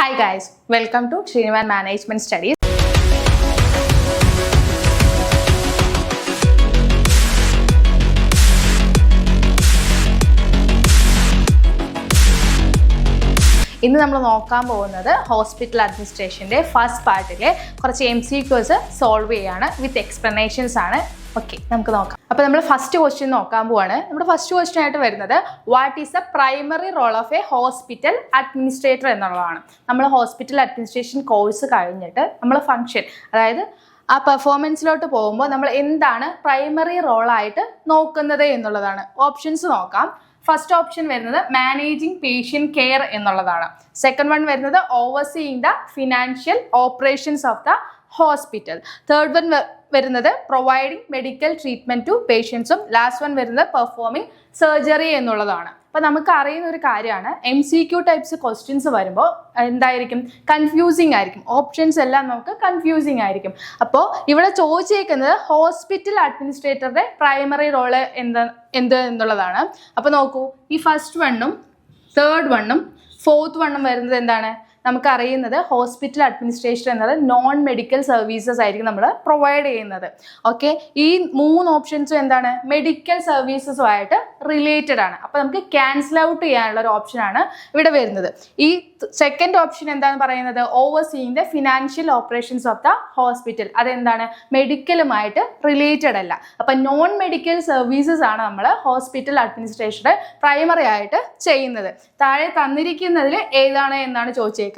Hi guys, welcome to Shrinivan Management Studies. ഇന്ന് നമ്മൾ നോക്കാൻ പോകുന്നത് ഹോസ്പിറ്റൽ അഡ്മിനിസ്ട്രേഷൻ്റെ ഫസ്റ്റ് പാർട്ടിലെ കുറച്ച് MCQs സോൾവ് ചെയ്യാണ് വിത്ത് എക്സ്പ്ലനേഷൻസ് ആണ്. ഓക്കെ, നമുക്ക് നോക്കാം. അപ്പോൾ നമ്മൾ ഫസ്റ്റ് ക്വസ്റ്റ്യൻ നോക്കാൻ പോവാണ്. നമ്മുടെ ഫസ്റ്റ് ക്വസ്റ്റ്യൻ ആയിട്ട് വരുന്നത് what is the primary role of a hospital administrator എന്നുള്ളതാണ്. നമ്മൾ ഹോസ്പിറ്റൽ അഡ്മിനിസ്ട്രേഷൻ കോഴ്സ് കഴിഞ്ഞിട്ട് നമ്മൾ ഫംഗ്ഷൻ, അതായത് ആ പെർഫോമൻസിലോട്ട് പോകുമ്പോൾ നമ്മൾ എന്താണ് പ്രൈമറി റോളായിട്ട് നോക്കുന്നത് എന്നുള്ളതാണ്. ഓപ്ഷൻസ് നോക്കാം. ഫസ്റ്റ് ഓപ്ഷൻ വരുന്നത് മാനേജിങ് പേഷ്യൻറ്റ് കെയർ എന്നുള്ളതാണ്. സെക്കൻഡ് വൺ വരുന്നത് overseeing the financial operations of the hospital. Third one വരുന്നത് പ്രൊവൈഡിങ് മെഡിക്കൽ ട്രീറ്റ്മെൻറ്റ് ടു പേഷ്യൻസും. ലാസ്റ്റ് വൺ വരുന്നത് പെർഫോമിങ് സർജറി എന്നുള്ളതാണ്. അപ്പോൾ നമുക്ക് അറിയുന്ന ഒരു കാര്യമാണ്, MCQ ടൈപ്സ് ക്വസ്റ്റ്യൻസ് വരുമ്പോൾ എന്തായിരിക്കും, കൺഫ്യൂസിങ് ആയിരിക്കും. ഓപ്ഷൻസ് എല്ലാം നമുക്ക് കൺഫ്യൂസിങ് ആയിരിക്കും. അപ്പോൾ ഇവിടെ ചോദിച്ചേക്കുന്നത് ഹോസ്പിറ്റൽ അഡ്മിനിസ്ട്രേറ്ററുടെ പ്രൈമറി റോള് എന്ത് എന്നുള്ളതാണ്. അപ്പോൾ നോക്കൂ, ഈ ഫസ്റ്റ് വണ്ണും തേർഡ് വണ്ണും ഫോർത്ത് വണ്ണും വരുന്നത് എന്താണ്, നമുക്കറിയുന്നത് ഹോസ്പിറ്റൽ അഡ്മിനിസ്ട്രേഷൻ എന്നത് നോൺ മെഡിക്കൽ സർവീസസ് ആയിരിക്കും നമ്മൾ പ്രൊവൈഡ് ചെയ്യുന്നത്. ഓക്കെ, ഈ മൂന്ന് ഓപ്ഷൻസും എന്താണ്, മെഡിക്കൽ സർവീസസുമായിട്ട് റിലേറ്റഡ് ആണ്. അപ്പോൾ നമുക്ക് ക്യാൻസൽ ഔട്ട് ചെയ്യാനുള്ള ഒരു ഓപ്ഷനാണ് ഇവിടെ വരുന്നത്. ഈ സെക്കൻഡ് ഓപ്ഷൻ എന്താണ് പറയുന്നത്, overseeing the financial operations of the hospital. അതെന്താണ്, മെഡിക്കലുമായിട്ട് റിലേറ്റഡ് അല്ല. അപ്പം നോൺ മെഡിക്കൽ സർവീസസ് ആണ് നമ്മൾ ഹോസ്പിറ്റൽ അഡ്മിനിസ്ട്രേഷൻ്റെ പ്രൈമറി ആയിട്ട് ചെയ്യുന്നത്. താഴെ തന്നിരിക്കുന്നതിൽ ഏതാണ് എന്നാണ് ചോദിച്ചേക്കുന്നത്.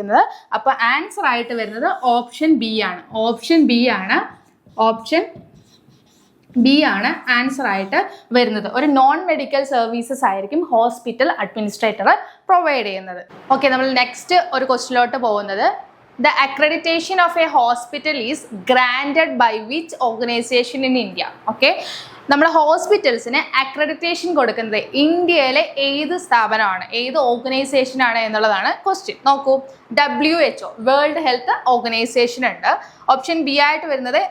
അപ്പൊ ആൻസർ ആയിട്ട് വരുന്നത് ഓപ്ഷൻ ബി ആണ്. ഓപ്ഷൻ ബി ആണ് ആൻസർ ആയിട്ട് വരുന്നത്. ഒരു നോൺ മെഡിക്കൽ സർവീസസ് ആയിരിക്കും ഹോസ്പിറ്റൽ അഡ്മിനിസ്ട്രേറ്റർ പ്രൊവൈഡ് ചെയ്യുന്നത്. ഓക്കെ, നമ്മൾ നെക്സ്റ്റ് ഒരു ക്വസ്റ്റിലോട്ട് പോകുന്നത്, the accreditation of a hospital is granted by which organisation in India. Okay, നമ്മുടെ ഹോസ്പിറ്റൽസിന് അക്രഡിറ്റേഷൻ കൊടുക്കുന്നത് ഇന്ത്യയിലെ ഏത് സ്ഥാപനമാണ്, ഏത് ഓർഗനൈസേഷനാണ് എന്നുള്ളതാണ് ക്വസ്റ്റ്യൻ. നോക്കൂ, WHO വേൾഡ് ഹെൽത്ത് ഓർഗനൈസേഷൻ ഉണ്ട്. ഓപ്ഷൻ ബി ആയിട്ട് വരുന്നത്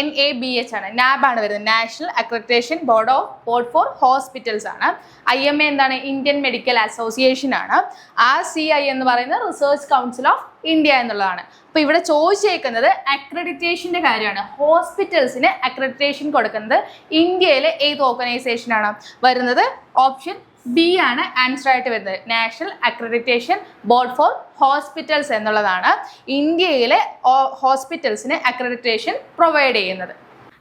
NABH ആണ്, NAB ആണ് വരുന്നത്, national accreditation board for hospitals ആണ്. IMA എന്താണ്, ഇന്ത്യൻ മെഡിക്കൽ അസോസിയേഷൻ ആണ്. RCI എന്ന് പറയുന്നത് റിസർച്ച് കൗൺസിൽ ഓഫ് ഇന്ത്യ എന്നുള്ളതാണ്. അപ്പോൾ ഇവിടെ ചോദിച്ചേക്കുന്നത് അക്രഡിറ്റേഷൻ്റെ കാര്യമാണ്. ഹോസ്പിറ്റൽസിന് അക്രഡിറ്റേഷൻ കൊടുക്കുന്നത് ഇന്ത്യയിലെ ഏത് ഓർഗനൈസേഷനാണ് വരുന്നത്, ഓപ്ഷൻ ബി ആണ് ആൻസർ ആയിട്ട് വരുന്നത്. National accreditation board for hospitals എന്നുള്ളതാണ് ഇന്ത്യയിലെ ഹോസ്പിറ്റൽസിന് അക്രഡിറ്റേഷൻ പ്രൊവൈഡ് ചെയ്യുന്നത്.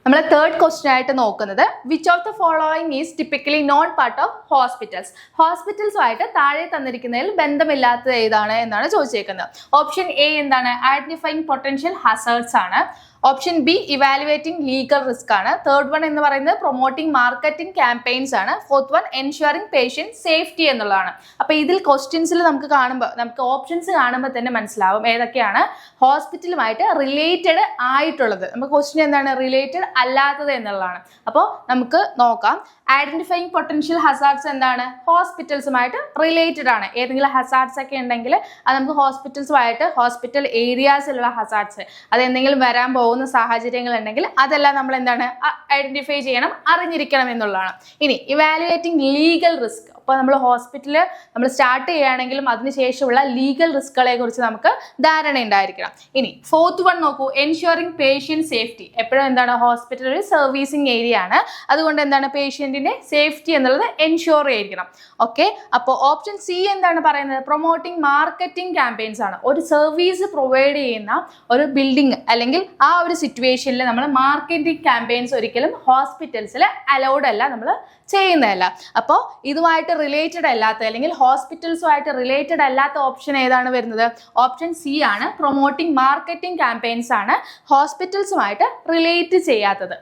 നമ്മൾ തേർഡ് ക്വസ്റ്റ്യൻ ആയിട്ട് നോക്കുന്നത്, which of the following is typically non part of hospitals. ഹോസ്പിറ്റൽസുമായിട്ട് താഴെ തന്നിരിക്കുന്നതിൽ ബന്ധമില്ലാത്തത് ഏതാണ് എന്നാണ് ചോദിച്ചേക്കുന്നത്. ഓപ്ഷൻ എ എന്താണ്, ഐഡന്റിഫൈങ് പൊട്ടൻഷ്യൽ ഹസാർഡ്സ് ആണ്. Option B evaluating legal risk ആണ്. തേർഡ് വൺ എന്ന് പറയുന്നത് പ്രൊമോട്ടിംഗ് മാർക്കറ്റിംഗ് ക്യാമ്പയിൻസ് ആണ്. Fourth one ensuring patient safety എന്നുള്ളതാണ്. അപ്പോൾ ഇതിൽ ക്വസ്റ്റ്യൻസിൽ നമുക്ക് ഓപ്ഷൻസ് കാണുമ്പോൾ തന്നെ മനസ്സിലാവും ഏതൊക്കെയാണ് ഹോസ്പിറ്റലുമായിട്ട് റിലേറ്റഡ് ആയിട്ടുള്ളത്. നമുക്ക് ക്വസ്റ്റ്യൻ എന്താണ്, റിലേറ്റഡ് അല്ലാത്തത് എന്നുള്ളതാണ്. അപ്പോൾ നമുക്ക് നോക്കാം. ഐഡന്റിഫൈങ് പൊട്ടൻഷ്യൽ ഹസാർഡ്സ് എന്താണ്, ഹോസ്പിറ്റൽസുമായിട്ട് റിലേറ്റഡ് ആണ്. ഏതെങ്കിലും ഹസാർഡ്സ് ഒക്കെ ഉണ്ടെങ്കിൽ അത് നമുക്ക് ഹോസ്പിറ്റൽസുമായിട്ട്, ഹോസ്പിറ്റൽ ഏരിയാസിലുള്ള ഹസാർഡ്സ്, അത് എന്തെങ്കിലും വരാൻ പോകുന്ന സാഹചര്യങ്ങൾ ഉണ്ടെങ്കിൽ അതെല്ലാം നമ്മൾ എന്താണ് ഐഡന്റിഫൈ ചെയ്യണം, അറിഞ്ഞിരിക്കണം എന്നുള്ളതാണ്. ഇനി ഇവാലുവേറ്റിംഗ് ലീഗൽ റിസ്ക്. അപ്പോൾ നമ്മൾ ഹോസ്പിറ്റലിൽ നമ്മൾ സ്റ്റാർട്ട് ചെയ്യുകയാണെങ്കിലും അതിനുശേഷമുള്ള ലീഗൽ റിസ്കുകളെ കുറിച്ച് നമുക്ക് ധാരണ ഉണ്ടായിരിക്കണം. ഇനി ഫോർത്ത് വൺ നോക്കൂ, എൻഷുറിംഗ് പേഷ്യന്റ് സേഫ്റ്റി. എപ്പോഴും എന്താണ്, ഹോസ്പിറ്റൽ ഒരു സർവീസിങ് ഏരിയ ആണ്, അതുകൊണ്ട് എന്താണ് പേഷ്യന്റിന്റെ സേഫ്റ്റി എന്നുള്ളത് എൻഷുർ ചെയ്തിരിക്കണം. ഓക്കെ, അപ്പോൾ ഓപ്ഷൻ സി എന്താണ് പറയുന്നത്, പ്രൊമോട്ടിംഗ് മാർക്കറ്റിംഗ് ക്യാമ്പയിൻസ് ആണ്. ഒരു സർവീസ് പ്രൊവൈഡ് ചെയ്യുന്ന ഒരു ബിൽഡിംഗ് അല്ലെങ്കിൽ ആ ഒരു സിറ്റുവേഷനിൽ നമ്മൾ മാർക്കറ്റിംഗ് ക്യാമ്പയിൻസ് ഒരിക്കലും ഹോസ്പിറ്റൽസിൽ അലൗഡ് അല്ല, നമ്മൾ ചെയ്യുന്നതല്ല. അപ്പോൾ ഇതുമായിട്ട് റിലേറ്റഡ് അല്ലാത്ത അല്ലെങ്കിൽ ഹോസ്പിറ്റൽസുമായിട്ട് റിലേറ്റഡ് അല്ലാത്ത ഓപ്ഷൻ ഏതാണ് വരുന്നത്, ഓപ്ഷൻ സി ആണ്. പ്രൊമോട്ടിംഗ് മാർക്കറ്റിംഗ് ക്യാമ്പയിൻസ് ആണ് ഹോസ്പിറ്റൽസുമായിട്ട് റിലേറ്റ് ചെയ്യാത്തത്.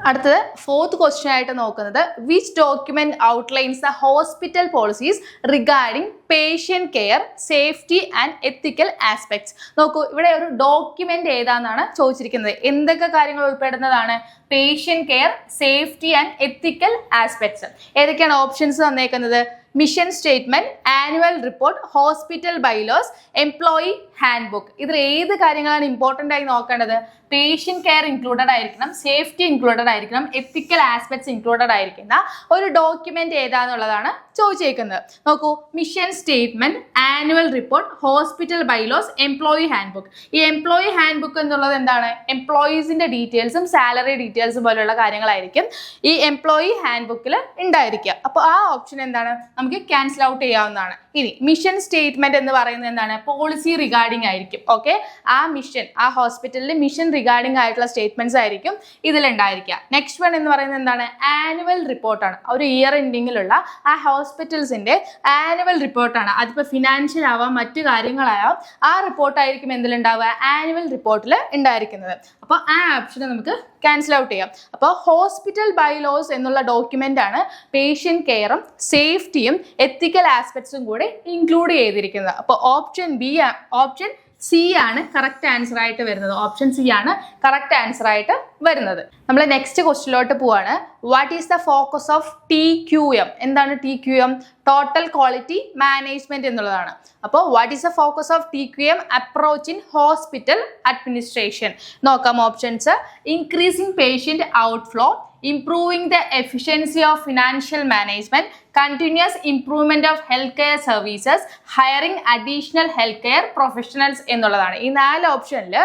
അടുത്തത് ഫോർത്ത് ക്വസ്റ്റ്യൻ ആയിട്ട് നോക്കുന്നത്, which document outlines the hospital policies regarding patient care safety and ethical aspects. നോക്കൂ, ഇവിടെ ഒരു ഡോക്യുമെന്റ് ഏതാണെന്നാണ് ചോദിച്ചിരിക്കുന്നത്. എന്തൊക്കെ കാര്യങ്ങൾ ഉൾപ്പെടുന്നതാണ്, patient care safety and ethical aspects. ഏതൊക്കെയാണ് ഓപ്ഷൻസ് തന്നേക്കുന്നത്, mission statement, annual report, hospital bylaws, employee handbook. ഇതിൽ ഏത് കാര്യങ്ങളാണ് ഇമ്പോർട്ടൻ്റ് ആയി നോക്കേണ്ടത്? പേഷ്യന്റ് കെയർ ഇൻക്ലൂഡഡ് ആയിരിക്കണം, സേഫ്റ്റി ഇൻക്ലൂഡഡ് ആയിരിക്കണം, എത്തിക്കൽ ആസ്പെക്ട്സ് ഇൻക്ലൂഡഡ് ആയിരിക്കുന്ന ഒരു ഡോക്യുമെന്റ് ഏതാന്നുള്ളതാണ് ചോദിച്ചേക്കുന്നത്. നോക്കൂ, mission statement, annual report, hospital bylaws, employee hand book. ഈ എംപ്ലോയി ഹാൻഡ് ബുക്ക് എന്നുള്ളത് എന്താണ്? എംപ്ലോയീസിന്റെ ഡീറ്റെയിൽസും സാലറി ഡീറ്റെയിൽസും പോലെയുള്ള കാര്യങ്ങളായിരിക്കും ഈ എംപ്ലോയി ഹാൻഡ് ബുക്കിൽ ഉണ്ടായിരിക്കുക. അപ്പോൾ ആ ഓപ്ഷൻ എന്താണ്? നമുക്ക് ക്യാൻസൽ ഔട്ട് ചെയ്യാവുന്നതാണ്. ഇനി മിഷൻ സ്റ്റേറ്റ്മെന്റ് എന്ന് പറയുന്നത് എന്താണ്? പോളിസി റിഗാർഡിംഗ് ആയിരിക്കും. ഓക്കെ, ആ മിഷൻ, ആ ഹോസ്പിറ്റലിൽ മിഷൻ റിഗാർഡിംഗ് ആയിട്ടുള്ള സ്റ്റേറ്റ്മെന്റ്സ് ആയിരിക്കും ഇതിലുണ്ടായിരിക്കുക. നെക്സ്റ്റ് വൺ എന്ന് പറയുന്നത് എന്താണ്? ആനുവൽ റിപ്പോർട്ടാണ്. ഒരു ഇയർ എൻഡിങ്ങിലുള്ള ആ ഹോസ്പിറ്റൽസിന്റെ ആനുവൽ റിപ്പോർട്ടാണ്. അതിപ്പോൾ ഫിനാൻഷ്യൽ ആവാം, മറ്റു കാര്യങ്ങളാവാം. ആ റിപ്പോർട്ടായിരിക്കും എന്തിലുണ്ടാവുക? ആനുവൽ റിപ്പോർട്ടിൽ ഉണ്ടായിരിക്കുന്നത്. അപ്പോൾ ആ ഓപ്ഷനെ നമുക്ക് ക്യാൻസൽ ഔട്ട് ചെയ്യാം. അപ്പോൾ ഹോസ്പിറ്റൽ ബൈലോസ് എന്നുള്ള ഡോക്യുമെന്റ് ആണ് പേഷ്യന്റ് കെയറും സേഫ്റ്റിയും എത്തിക്കൽ ആസ്പെക്ട്സും കൂടി ഇൻക്ലൂഡ് ചെയ്തിരിക്കുന്നത്. അപ്പോൾ ഓപ്ഷൻ സി ആണ് കറക്റ്റ് ആൻസർ ആയിട്ട് വരുന്നത്. ഓപ്ഷൻ സി ആണ് കറക്റ്റ് ആൻസർ ആയിട്ട് വരുന്നത്. നമ്മൾ നെക്സ്റ്റ് ക്വസ്റ്റിലോട്ട് പോവാണ്. What is the focus of TQM? എന്താണ് TQM? ടോട്ടൽ ക്വാളിറ്റി മാനേജ്മെന്റ് എന്നുള്ളതാണ്. അപ്പോൾ what is the focus of TQM approach in hospital administration? നോക്കാം options. Increasing patient outflow, improving the efficiency of financial management, continuous improvement of healthcare services, hiring additional healthcare professionals എന്നുള്ളതാണ്. ഈ 4 ഓപ്ഷനിൽ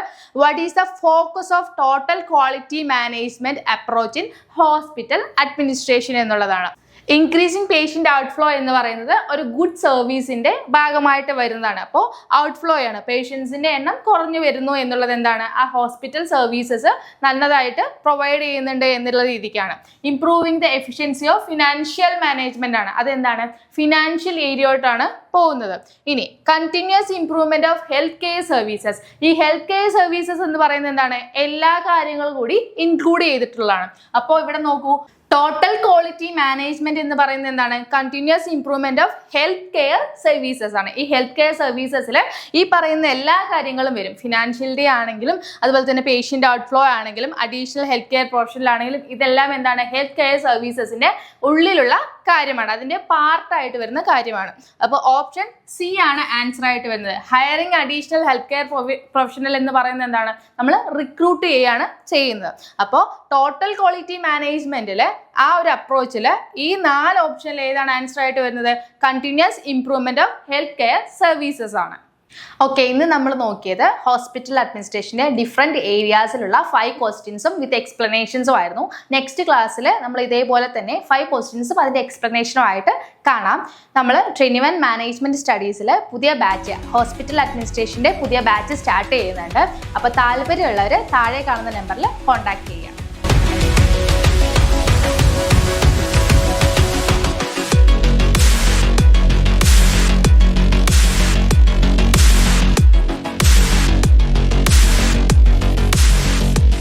what is the focus of total quality management approach in hospital administration എന്നുള്ളതാണ്. Increasing patient outflow എന്ന് പറയുന്നത് ഒരു good സർവീസിന്റെ ഭാഗമായിട്ട് വരുന്നതാണ്. അപ്പോൾ ഔട്ട്ഫ്ലോ ആണ്, പേഷ്യൻസിന്റെ എണ്ണം കുറഞ്ഞു വരുന്നു എന്നുള്ളത് എന്താണ്? ആ ഹോസ്പിറ്റൽ സർവീസസ് നല്ലതായിട്ട് പ്രൊവൈഡ് ചെയ്യുന്നുണ്ട് എന്നുള്ള രീതിക്കാണ്. Improving the efficiency of financial management ആണ്. അതെന്താണ്? ഫിനാൻഷ്യൽ ഏരിയയോട്ടാണ് പോകുന്നത്. ഇനി continuous improvement of health care services. ഈ ഹെൽത്ത് കെയർ സർവീസസ് എന്ന് പറയുന്നത് എന്താണ്? എല്ലാ കാര്യങ്ങളും കൂടി ഇൻക്ലൂഡ് ചെയ്തിട്ടുള്ളതാണ്. അപ്പോൾ ഇവിടെ നോക്കൂ, ടോട്ടൽ ക്വാളിറ്റി മാനേജ്മെന്റ് എന്ന് പറയുന്നത് എന്താണ്? Continuous improvement of health care services ആണ്. ഈ ഹെൽത്ത് കെയർ സർവീസസിൽ ഈ പറയുന്ന എല്ലാ കാര്യങ്ങളും വരും. ഫിനാൻഷ്യലിറ്റി ആണെങ്കിലും, അതുപോലെ തന്നെ പേഷ്യന്റ് ഔട്ട്ഫ്ലോ ആണെങ്കിലും, അഡീഷണൽ ഹെൽത്ത് കെയർ പ്രൊഫഷണൽ ആണെങ്കിലും, ഇതെല്ലാം എന്താണ്? ഹെൽത്ത് കെയർ സർവീസസിന്റെ ഉള്ളിലുള്ള കാര്യമാണ്, അതിന്റെ പാർട്ടായിട്ട് വരുന്ന കാര്യമാണ്. അപ്പോൾ ഓപ്ഷൻ സി ആണ് ആൻസർ ആയിട്ട് വരുന്നത്. Hiring additional health care professional എന്ന് പറയുന്നത് എന്താണ്? നമ്മൾ റിക്രൂട്ട് ചെയ്യാണ് ചെയ്യുന്നത്. അപ്പോൾ ടോട്ടൽ ക്വാളിറ്റി മാനേജ്മെന്റിൽ ആ ഒരു അപ്രോച്ചിൽ ഈ 4 ഓപ്ഷനിൽ ഏതാണ് ആൻസർ ആയിട്ട് വരുന്നത്? Continuous improvement of health care services ആണ്. ഓക്കെ, ഇന്ന് നമ്മൾ നോക്കിയത് ഹോസ്പിറ്റൽ അഡ്മിനിസ്ട്രേഷൻ്റെ ഡിഫറെൻറ്റ് ഏരിയാസിലുള്ള 5 ക്വസ്റ്റ്യൻസും വിത്ത് എക്സ്പ്ലനേഷൻസും ആയിരുന്നു. നെക്സ്റ്റ് ക്ലാസ്സിൽ നമ്മൾ ഇതേപോലെ തന്നെ 5 ക്വസ്റ്റ്യൻസും അതിൻ്റെ എക്സ്പ്ലനേഷനും ആയിട്ട് കാണാം. നമ്മൾ 21 മാനേജ്മെൻറ്റ് സ്റ്റഡീസിൽ പുതിയ ബാച്ച്, ഹോസ്പിറ്റൽ അഡ്മിനിസ്ട്രേഷൻ്റെ പുതിയ ബാച്ച് സ്റ്റാർട്ട് ചെയ്യുന്നുണ്ട്. അപ്പോൾ താല്പര്യമുള്ളവർ താഴെ കാണുന്ന നമ്പറിൽ കോൺടാക്ട് ചെയ്യാം.